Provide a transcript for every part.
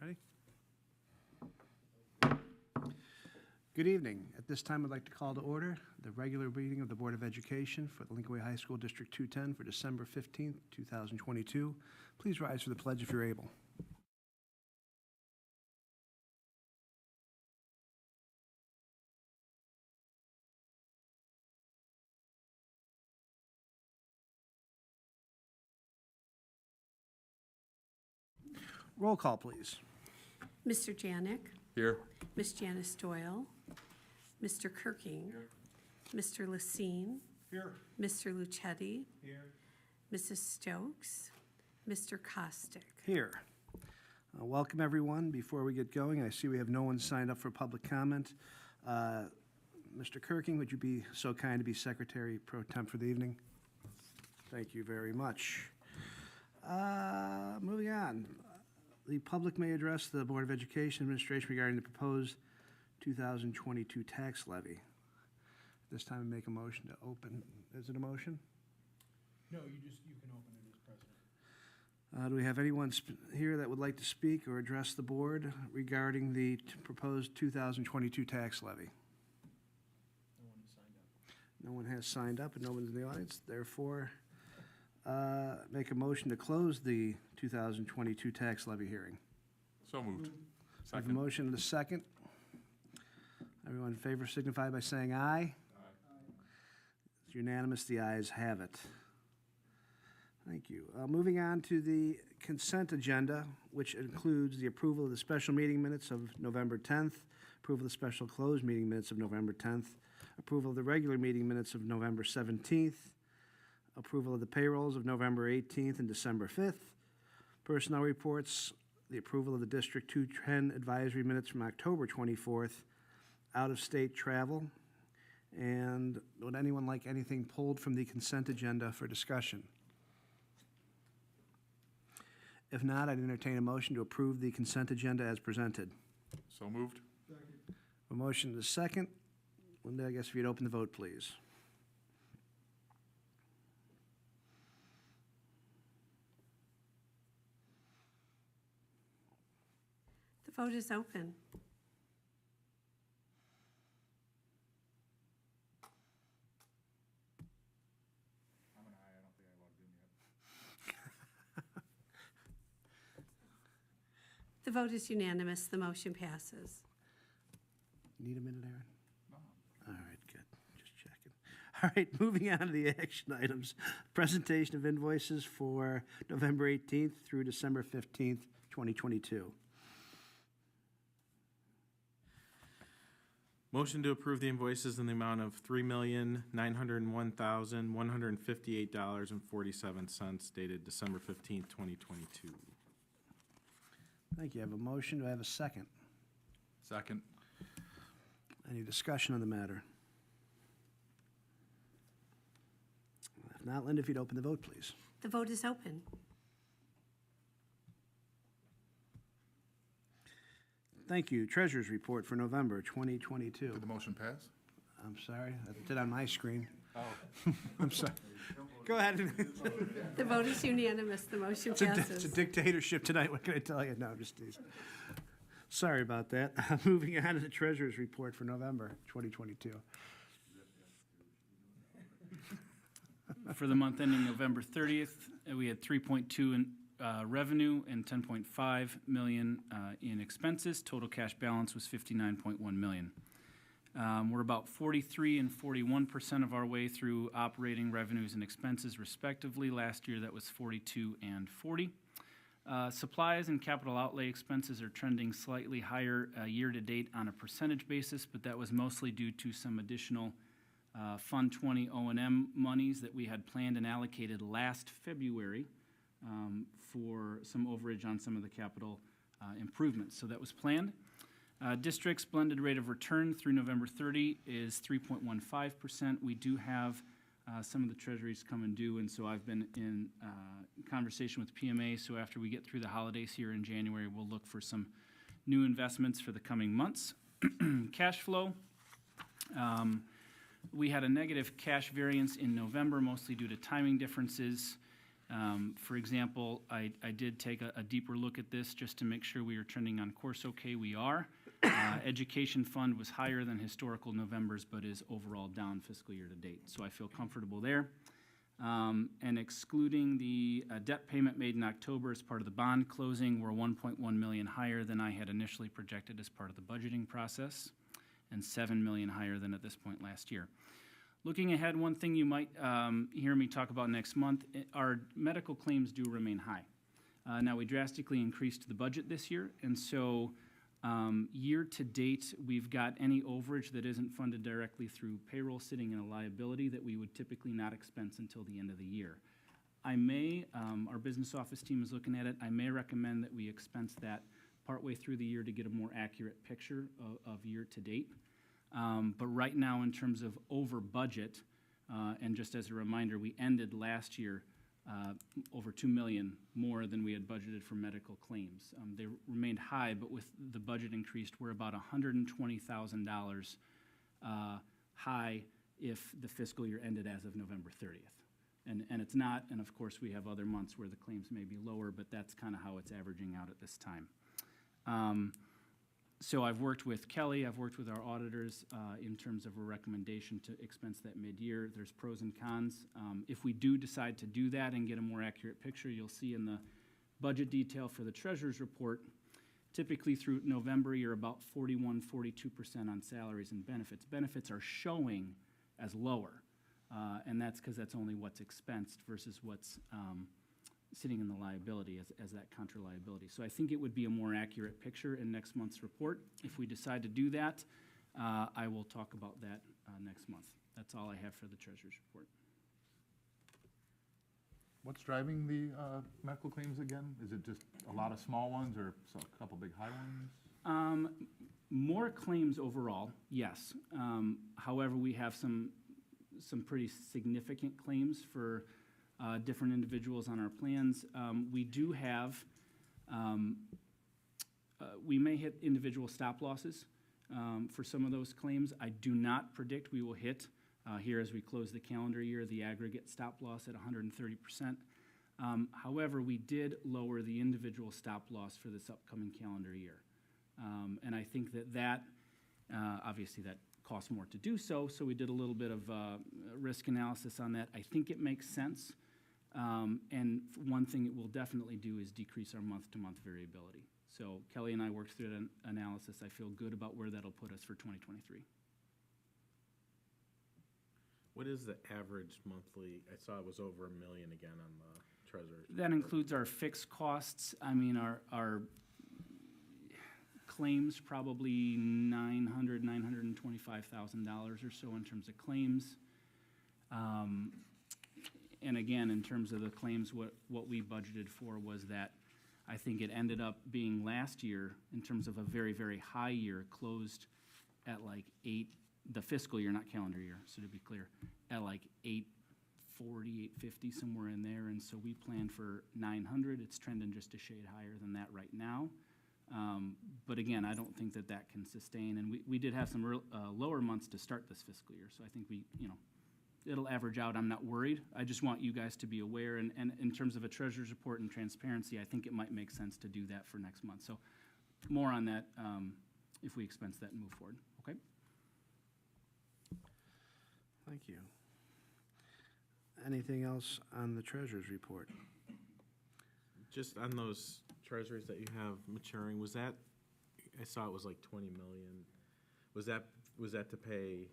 Ready? Good evening. At this time, I'd like to call to order the regular meeting of the Board of Education for the Lincoln Way High School District 210 for December 15th, 2022. Please rise for the pledge if you're able. Roll call, please. Mr. Janik, Here. Ms. Janice Doyle, Mr. Kirking, Mr. Lacine, Here. Mr. Lucetti, Here. Mrs. Stokes, Mr. Costick. Here. Welcome, everyone. Before we get going, I see we have no one signed up for public comment. Mr. Kirking, would you be so kind to be Secretary Pro Tem for the evening? Thank you very much. Moving on. The public may address the Board of Education Administration regarding the proposed 2022 tax levy. At this time, I make a motion to open. Is it a motion? No, you can open it as president. Do we have anyone here that would like to speak or address the board regarding the proposed 2022 tax levy? No one has signed up. No one has signed up and no one's in the audience. Therefore, make a motion to close the 2022 tax levy hearing. So moved. I have a Second. motion and a second. Everyone in favor signify by saying aye. It's unanimous. The ayes have it. Thank you. Moving on to the consent agenda, which includes the approval of the special meeting minutes of November 10th, approval of the special closed meeting minutes of November 10th, approval of the regular meeting minutes of November 17th, approval of the payrolls of November 18th and December 5th, personnel reports, the approval of the District 210 advisory minutes from October 24th, out-of-state travel, and would anyone like anything pulled from the consent agenda for discussion? If not, I'd entertain a motion to approve the consent agenda as presented. So moved. A motion to second. Linda, I guess if you'd open the vote, please. The vote is open. I'm an aye. I don't think I logged in yet. The vote is unanimous. The motion passes. Need a minute, Aaron? No. All right, good. Just checking. All right, moving on to the action items. Presentation of invoices for November 18th through December 15th, 2022. Motion to approve the invoices in the amount of $3,901,158.47 dated December 15th, 2022. Thank you. I have a motion. Do I have a second? Second. Any discussion on the matter? If not, Linda, if you'd open the vote, please. The vote is open. Thank you. Treasurer's report for November 2022. Did the motion pass? I'm sorry, I did on my screen. Oh. I'm sorry. Go ahead. The vote is unanimous. The motion It's a passes. dictatorship tonight. What can I tell you? No, I'm just teasing. Sorry about that. Moving on to the treasurer's report for November 2022. For the month ending November 30th, we had 3.2 in revenue and 10.5 million in expenses. Total cash balance was 59.1 million. We're about 43 and 41% of our way through operating revenues and expenses respectively. Last year that was 42 and 40. Supplies and capital outlay expenses are trending slightly higher year to date on a percentage basis, but that was mostly due to some additional Fund 20 O&M monies that we had planned and allocated last February for some overage on some of the capital improvements. So that was planned. District's blended rate of return through November 30 is 3.15%. We do have some of the treasuries come and due, and so I've been in conversation with PMA. So after we get through the holidays here in January, we'll look for some new investments for the coming months. Cash flow. We had a negative cash variance in November, mostly due to timing differences. For example, I did take a deeper look at this just to make sure we are trending on course okay. We are. Education fund was higher than historical Novembers, but is overall down fiscal year to date. So I feel comfortable there. And excluding the debt payment made in October as part of the bond closing, we're 1.1 million higher than I had initially projected as part of the budgeting process, and 7 million higher than at this point last year. Looking ahead, one thing you might hear me talk about next month, our medical claims do remain high. Now, we drastically increased the budget this year, and so year to date, we've got any overage that isn't funded directly through payroll sitting in a liability that we would typically not expense until the end of the year. I may, our business office team is looking at it, I may recommend that we expense that partway through the year to get a more accurate picture of year to date. But right now, in terms of over budget, and just as a reminder, we ended last year over 2 million more than we had budgeted for medical claims. They remained high, but with the budget increased, we're about $120,000 high if the fiscal year ended as of November 30th. And it's not, and of course, we have other months where the claims may be lower, but that's kind of how it's averaging out at this time. So I've worked with Kelly, I've worked with our auditors in terms of a recommendation to expense that mid-year. There's pros and cons. If we do decide to do that and get a more accurate picture, you'll see in the budget detail for the treasurer's report, typically through November, you're about 41, 42% on salaries and benefits. Benefits are showing as lower, and that's because that's only what's expensed versus what's sitting in the liability as that contra liability. So I think it would be a more accurate picture in next month's report. If we decide to do that, I will talk about that next month. That's all I have for the treasurer's report. What's driving the medical claims again? Is it just a lot of small ones or a couple big high ones? More claims overall, yes. However, we have some pretty significant claims for different individuals on our plans. We do have, we may hit individual stop losses for some of those claims. I do not predict we will hit here as we close the calendar year, the aggregate stop loss at 130%. However, we did lower the individual stop loss for this upcoming calendar year. And I think that obviously that costs more to do so, so we did a little bit of risk analysis on that. I think it makes sense. And one thing it will definitely do is decrease our month-to-month variability. So Kelly and I worked through that analysis. I feel good about where that'll put us for 2023. What is the average monthly? I saw it was over $1 million again on the treasurer's. That includes our fixed costs. I mean, our claims, probably $925,000 or so in terms of claims. And again, in terms of the claims, what we budgeted for was that I think it ended up being last year, in terms of a very, very high year, closed at like the fiscal year, not calendar year, so to be clear, at like 840, 850, somewhere in there. And so we planned for 900. It's trending just a shade higher than that right now. But again, I don't think that can sustain. And we did have some lower months to start this fiscal year. So I think it'll average out. I'm not worried. I just want you guys to be aware. And in terms of a treasurer's report and transparency, I think it might make sense to do that for next month. So more on that if we expense that and move forward. Okay? Thank you. Anything else on the treasurer's report? Just on those treasuries that you have maturing, was that, I saw it was like 20 million. Was that to pay?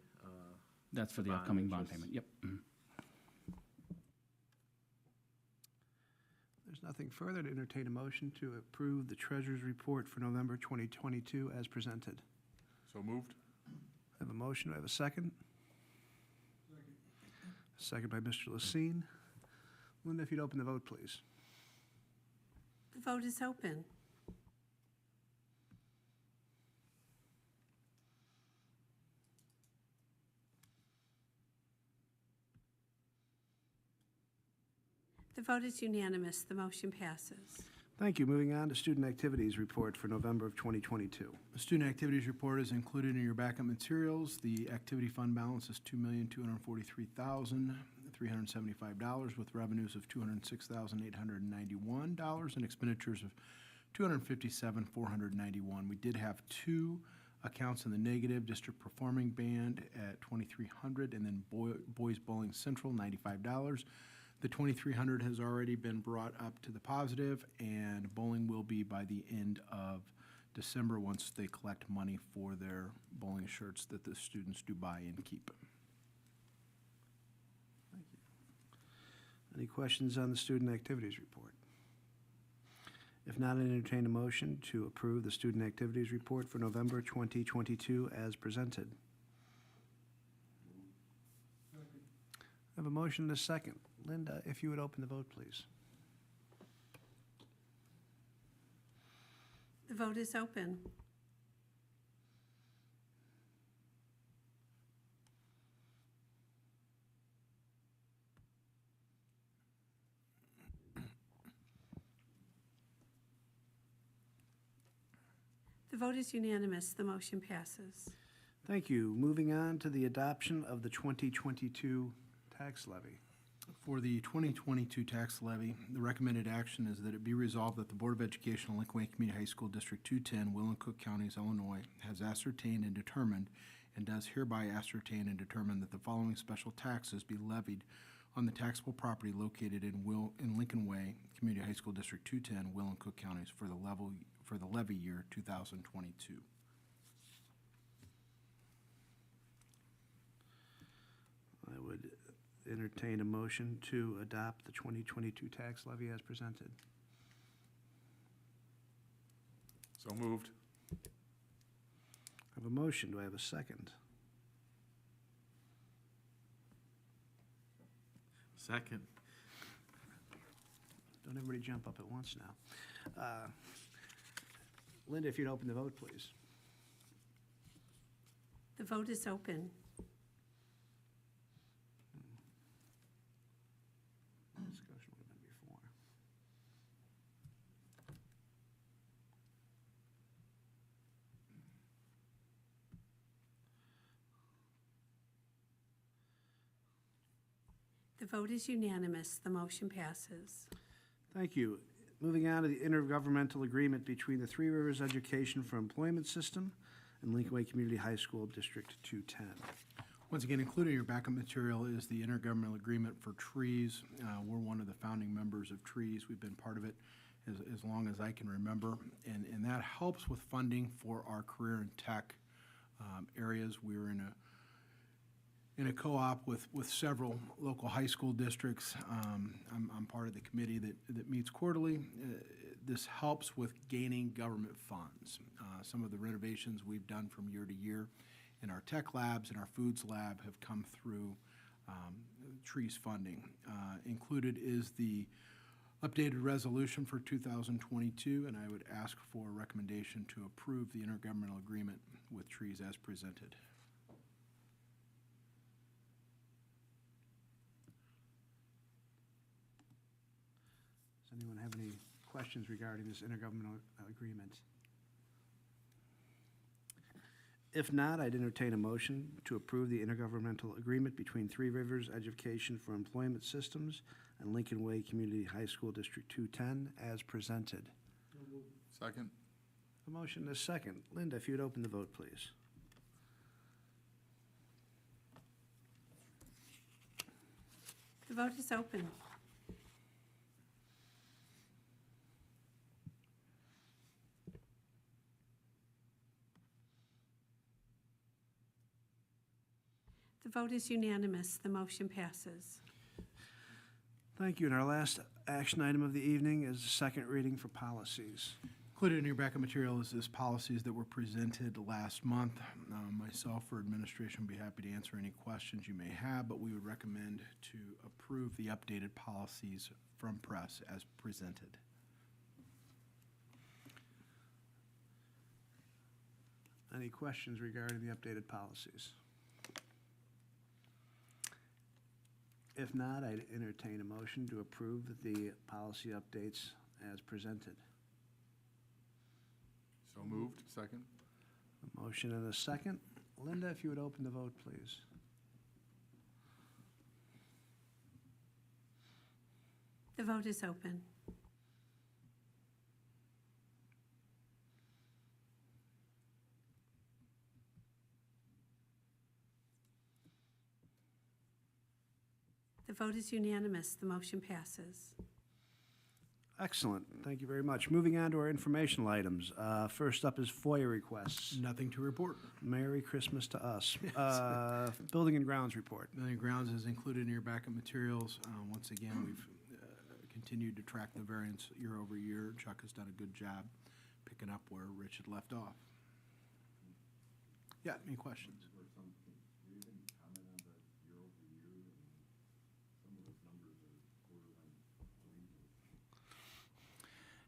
That's for the bond upcoming bond interest. payment. Yep. Mhm. There's nothing further to entertain a motion to approve the treasurer's report for November 2022 as presented. So moved? I have a motion. Do I have a second? Second by Mr. Lacine. Linda, if you'd open the vote, please. The vote is open. The vote is unanimous. The motion passes. Thank you. Moving on to student activities report for November of 2022. The student activities report is included in your backup materials. The activity fund balance is $2,243,000. $375 with revenues of $206,891 and expenditures of $257,491. We did have two accounts in the negative: District Performing Band at $2,300, and then Boys Bowling Central, $95. The $2,300 has already been brought up to the positive, and bowling will be by the end of December once they collect money for their bowling shirts that the students do buy and keep. Any questions on the student activities report? If not, I entertain a motion to approve the student activities report for November 2022 as presented. I have a motion and a second. Linda, if you would open the vote, please. The vote is open. The vote is unanimous. The motion passes. Thank you. Moving on to the adoption of the 2022 tax levy. For the 2022 tax levy, the recommended action is that it be resolved that the Board of Education of Lincoln Way Community High School District 210, Will and Cook Counties, Illinois, has ascertained and determined, and does hereby ascertain and determine, that the following special taxes be levied on the taxable property located in Lincoln Way Community High School District 210, Will and Cook Counties for the levy year 2022. I would entertain a motion to adopt the 2022 tax levy as presented. So moved. I have a motion. Do I have a second? Second. Don't everybody jump up at once now. Linda, if you'd open the vote, please. The vote is open. Discussion would have been before. The vote is unanimous. The motion passes. Thank you. Moving on to the intergovernmental agreement between the Three Rivers Education for Employment System and Lincoln Way Community High School District 210. Once again, included in your backup material is the intergovernmental agreement for trees. We're one of the founding members of trees. We've been part of it as long as I can remember, and that helps with funding for our career and tech areas. We're in a co-op with several local high school districts. I'm part of the committee that meets quarterly. This helps with gaining government funds. Some of the renovations we've done from year to year in our tech labs and our foods lab have come through trees funding. Included is the updated resolution for 2022, and I would ask for a recommendation to approve the intergovernmental agreement with trees as presented. Does anyone have any questions regarding this intergovernmental agreement? If not, I'd entertain a motion to approve the intergovernmental agreement between Three Rivers Education for Employment Systems and Lincoln Way Community High School District 210 as presented. Second. A motion and a second. Linda, if you'd open the vote, please. The vote is open. The vote is unanimous. The motion passes. Thank you. And our last action item of the evening is the second reading for policies. Included in your backup material is policies that were presented last month. Myself or administration would be happy to answer any questions you may have, but we would recommend to approve the updated policies from press as presented. Any questions regarding the updated policies? If not, I'd entertain a motion to approve the policy updates as presented. So moved. Second. A motion and a second. Linda, if you would open the vote, please. The vote is open. The vote is unanimous. The motion passes. Excellent. Thank you very much. Moving on to our informational items. First up is FOIA requests. Nothing to report. Merry Christmas to us. Building and grounds report. Building grounds is included in your backup materials. Once again, we've continued to track the variance year over year. Chuck has done a good job picking up where Rich had left off. Yeah, any questions?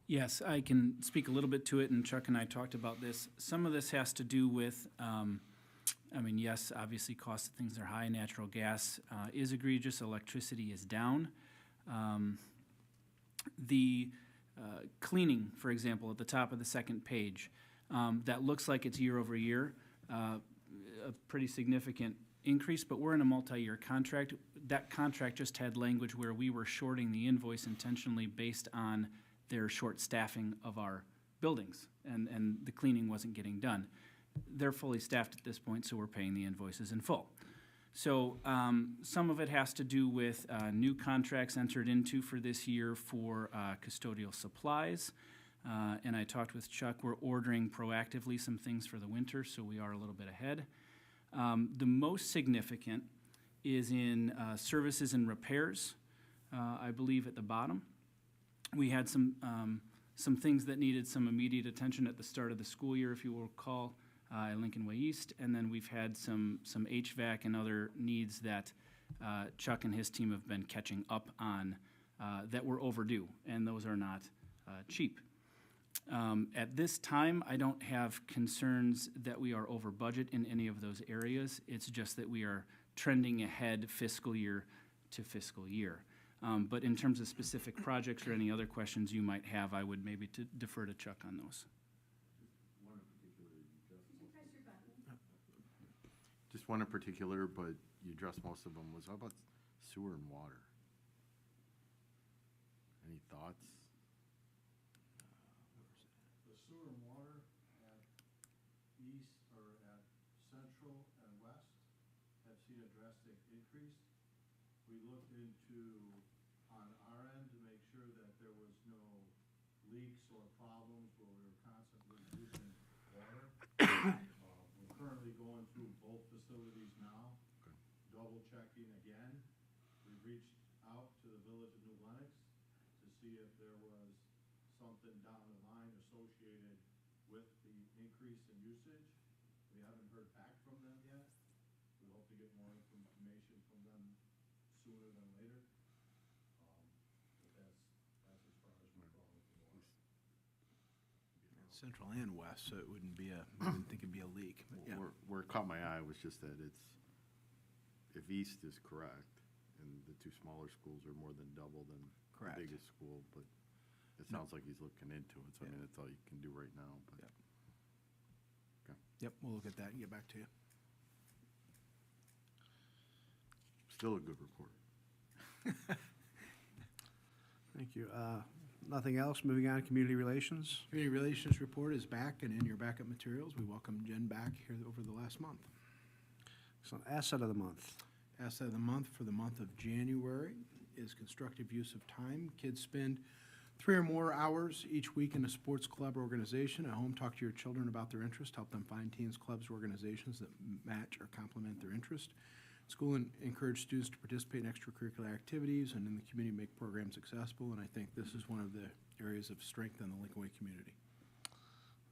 Yes, I can speak a little bit to it, and Chuck and I talked about this. Some of this has to do with, yes, obviously cost of things are high. Natural gas is egregious. Electricity is down. The cleaning, for example, at the top of the second page, that looks like it's year over year, a pretty significant increase, but we're in a multi-year contract. That contract just had language where we were shorting the invoice intentionally based on their short staffing of our buildings, and the cleaning wasn't getting done. They're fully staffed at this point, so we're paying the invoices in full. So some of it has to do with new contracts entered into for this year for custodial supplies. And I talked with Chuck, we're ordering proactively some things for the winter, so we are a little bit ahead. The most significant is in services and repairs, I believe at the bottom. We had some things that needed some immediate attention at the start of the school year, if you will recall, at Lincoln Way East, and then we've had some HVAC and other needs that Chuck and his team have been catching up on that were overdue, and those are not cheap. At this time, I don't have concerns that we are over budget in any of those areas. It's just that we are trending ahead fiscal year to fiscal year. But in terms of specific projects or any other questions you might have, I would maybe defer to Chuck on those. Just one in particular, but you addressed most of them, was how about sewer and water? Any thoughts? The sewer and water at east, or at central and west have seen a drastic increase. We looked into, on our end, to make sure that there was no leaks or problems where we were constantly losing water. We're currently going through both facilities now, double checking again. We've reached out to the village of New Lenox to see if there was something down the line associated with the increase in usage. We haven't heard back from them yet. We hope to get more information from them sooner than later. But that's as far as we're going with the water. Central and west, so it wouldn't be I wouldn't think it'd be a leak. But yeah. Where it caught my eye was just that if east is correct, and the two smaller schools are more than double than Correct. the biggest school, but it sounds like he's looking into it, so I mean, that's all you can do right now, but. Yep. Okay. Yep, we'll look at that and get back to you. Still a good report. Thank you. Nothing else? Moving on to community relations. Community Relations Report is back and in your backup materials. We welcome Jen back here over the last month. Excellent. Asset of the month. Asset of the month for the month of January is constructive use of time. Kids spend 3 or more hours each week in a sports club or organization. At home, talk to your children about their interest. Help them find teams, clubs, or organizations that match or complement their interest. School encourage students to participate in extracurricular activities and in the community, make programs accessible, and I think this is one of the areas of strength in the Lincoln Way community.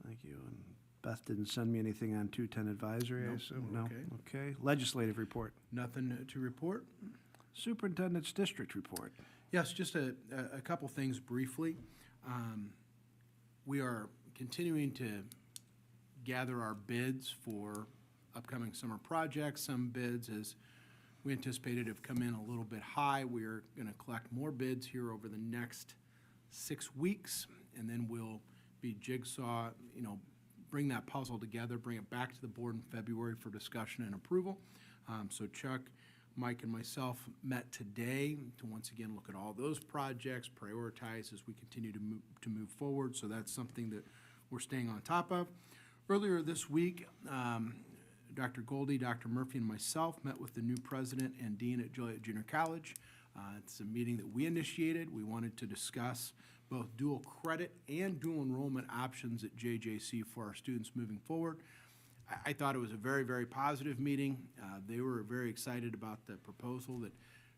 Thank you. And Beth didn't send me anything on 210 advisory, I Nope, assume? we're No? okay. Okay. Legislative report. Nothing to report. Superintendent's district report. Yes, just a couple things briefly. We are continuing to gather our bids for upcoming summer projects. Some bids, as we anticipated, have come in a little bit high. We're going to collect more bids here over the next 6 weeks, and then we'll be bring that puzzle together, bring it back to the board in February for discussion and approval. So Chuck Mike and myself met today to once again look at all those projects, prioritize as we continue to move forward. So that's something that we're staying on top of. Earlier this week, Dr. Goldie, Dr. Murphy, and myself met with the new president and dean at Joliet Junior College. It's a meeting that we initiated. We wanted to discuss both dual credit and dual enrollment options at JJC for our students moving forward. I thought it was a very, very positive meeting. They were very excited about the proposal that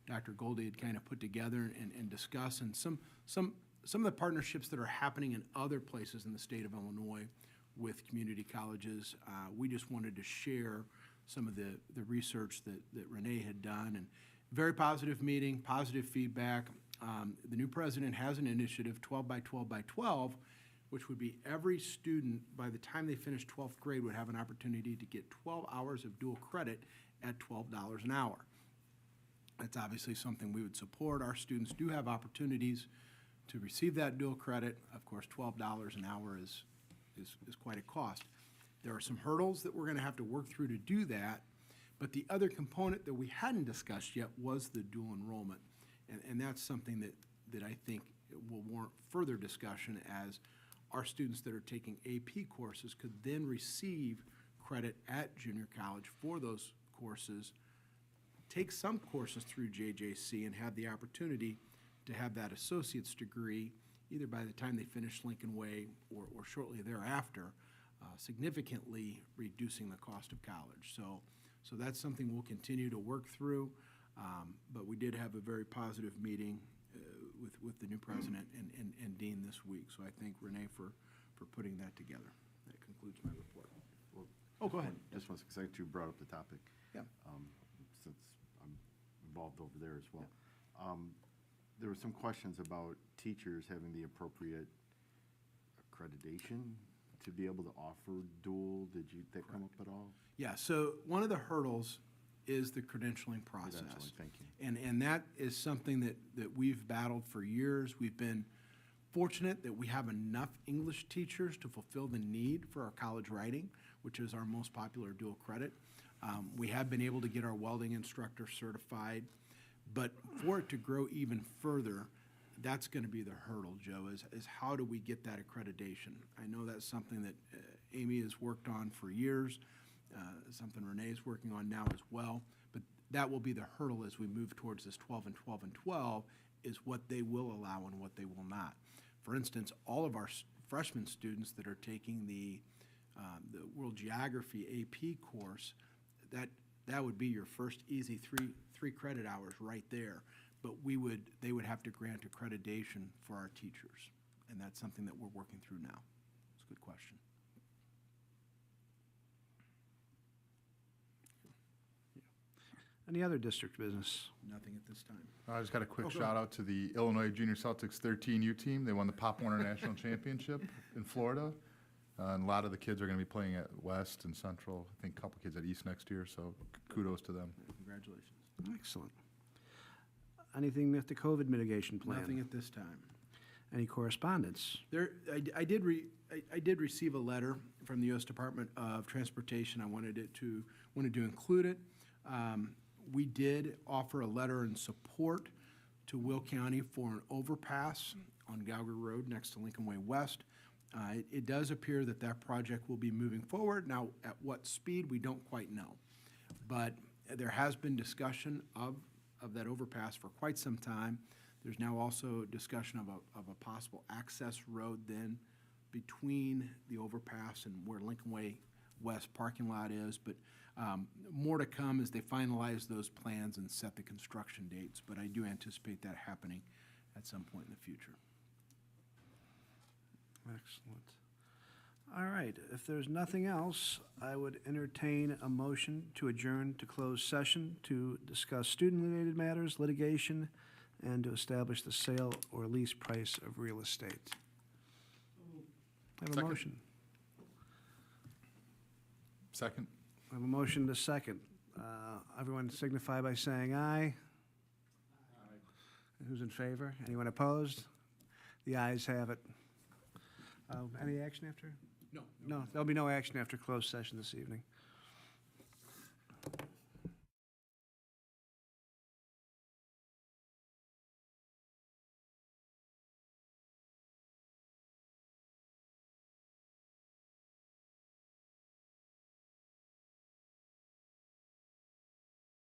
Dr. Goldie had kind of put together and discussed, and some of the partnerships that are happening in other places in the state of Illinois with community colleges. We just wanted to share some of the research that Renee had done, and very positive meeting, positive feedback. The new president has an initiative, 12 by 12 by 12, which would be every student, by the time they finish 12th grade, would have an opportunity to get 12 hours of dual credit at $12 an hour. That's obviously something we would support. Our students do have opportunities to receive that dual credit. Of course, $12 an hour is quite a cost. There are some hurdles that we're going to have to work through to do that, but the other component that we hadn't discussed yet was the dual enrollment. And that's something that I think will warrant further discussion, as our students that are taking AP courses could then receive credit at junior college for those courses, take some courses through JJC, and have the opportunity to have that associate's degree either by the time they finish Lincoln Way or shortly thereafter, significantly reducing the cost of college. So that's something we'll continue to work through, but we did have a very positive meeting with the new president and dean this week. So I thank Renee for putting that together. That concludes my report. Well, Oh, go ahead. Just one second, you brought up the topic. Yeah. Since I'm involved over there as well. There were some questions about teachers having the appropriate accreditation to be able to offer dual. Did that come up at all? Yeah, so one of the hurdles is the credentialing process. Credentialing, thank you. And that is something that we've battled for years. We've been fortunate that we have enough English teachers to fulfill the need for our college writing, which is our most popular dual credit. We have been able to get our welding instructor certified, but for it to grow even further, that's going to be the hurdle, Joe, is how do we get that accreditation? I know that's something that Amy has worked on for years, something Renee is working on now as well, but that will be the hurdle as we move towards this 12 and 12 and 12, is what they will allow and what they will not. For instance, all of our freshman students that are taking the World Geography AP course, that would be your first easy three credit hours right there. But they would have to grant accreditation for our teachers, and that's something that we're working through now. It's a good question. Any other district business? Nothing at this time. I just got a quick Oh, go shout out to the Illinois Junior Celtics 13U team. They won the Pop Warner National Championship in Florida. And a lot of the kids are going to be playing at West and Central. I think a couple kids at East next year, so kudos to them. Congratulations. Excellent. Anything with the COVID mitigation plan? Nothing at this time. Any correspondence? I did receive a letter from the U.S. Department of Transportation. I wanted to include it. We did offer a letter in support to Will County for an overpass on Gauger Road next to Lincoln Way West. It does appear that project will be moving forward. Now, at what speed, we don't quite know. But there has been discussion of that overpass for quite some time. There's now also discussion of a possible access road then between the overpass and where Lincoln Way West parking lot is. But more to come as they finalize those plans and set the construction dates. But I do anticipate that happening at some point in the future. Excellent. All right, if there's nothing else, I would entertain a motion to adjourn to closed session to discuss student-related matters, litigation, and to establish the sale or lease price of real estate. I have a Second. motion. Second? I have a motion to second. Everyone signify by saying aye. Who's in favor? Anyone opposed? The ayes have it. Any action after? No. No, there'll be no action after closed session this evening.